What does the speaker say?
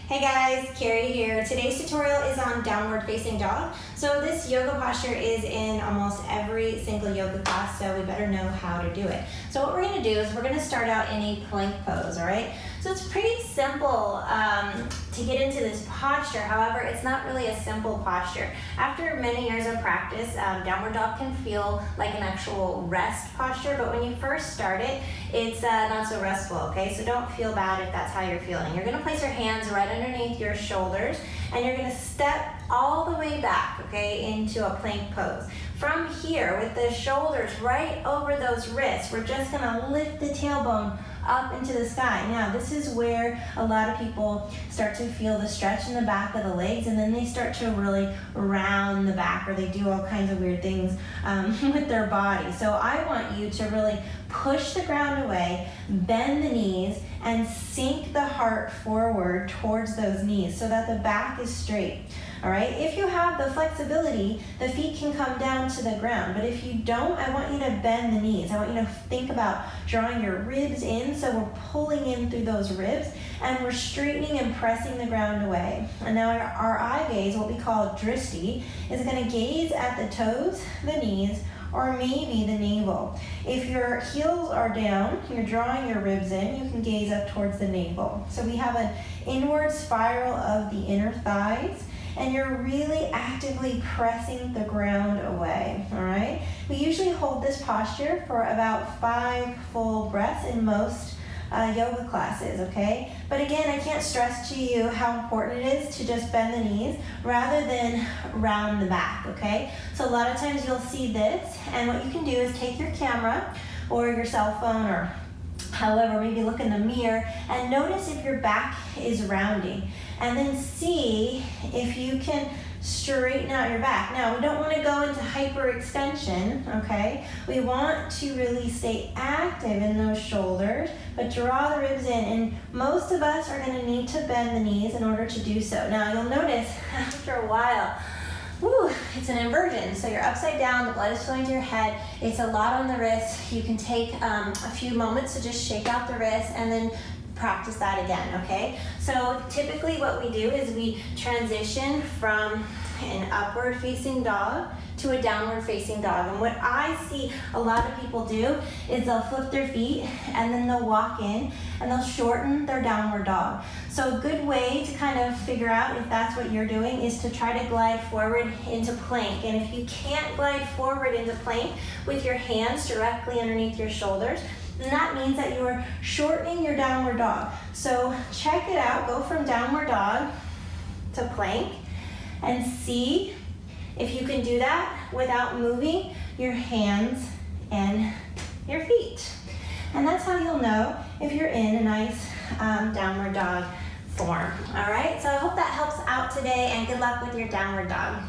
Hey guys, Kerri here. Today's tutorial is on downward facing dog. So this yoga posture is in almost every single yoga class, so we better know how to do it. So what we're gonna do is we're gonna start out in a plank pose, all right? So it's pretty simple to get into this posture. However, it's not really a simple posture. After many years of practice, downward dog can feel like an actual rest posture, but when you first start it, it's not so restful, okay? So don't feel bad if that's how you're feeling. You're gonna place your hands right underneath your shoulders, and you're gonna step all the way back, okay, into a plank pose. From here, with the shoulders right over those wrists, we're just gonna lift the tailbone up into the sky. Now, this is where a lot of people start to feel the stretch in the back of the legs, and then they start to really round the back, or they do all kinds of weird things with their body. So I want you to really push the ground away, bend the knees, and sink the heart forward towards those knees so that the back is straight. All right, if you have the flexibility, the feet can come down to the ground, but if you don't, I want you to bend the knees. I want you to think about drawing your ribs in, so we're pulling in through those ribs, and we're straightening and pressing the ground away. And now our eye gaze, what we call drishti, is gonna gaze at the toes, the knees, or maybe the navel. If your heels are down, you're drawing your ribs in, you can gaze up towards the navel. So we have an inward spiral of the inner thighs, and you're really actively pressing the ground away, all right? We usually hold this posture for about 5 full breaths in most yoga classes, okay? But again, I can't stress to you how important it is to just bend the knees rather than round the back, okay? So a lot of times you'll see this, and what you can do is take your camera or your cell phone, or however, maybe look in the mirror and notice if your back is rounding, and then see if you can straighten out your back. Now, we don't want to go into hyperextension, okay? We want to really stay active in those shoulders, but draw the ribs in, and most of us are going to need to bend the knees in order to do so. Now, you'll notice after a while, it's an inversion. So you're upside down, the blood is flowing to your head. It's a lot on the wrist. You can take a few moments to just shake out the wrist and then practice that again, okay? So typically what we do is we transition from an upward facing dog to a downward facing dog. And what I see a lot of people do is they'll flip their feet and then they'll walk in and they'll shorten their downward dog. So a good way to kind of figure out if that's what you're doing is to try to glide forward into plank. And if you can't glide forward into plank with your hands directly underneath your shoulders, then that means that you are shortening your downward dog. So check it out, go from downward dog to plank, and see if you can do that without moving your hands and your feet. And that's how you'll know if you're in a nice downward dog form. All right, so I hope that helps out today, and good luck with your downward dog.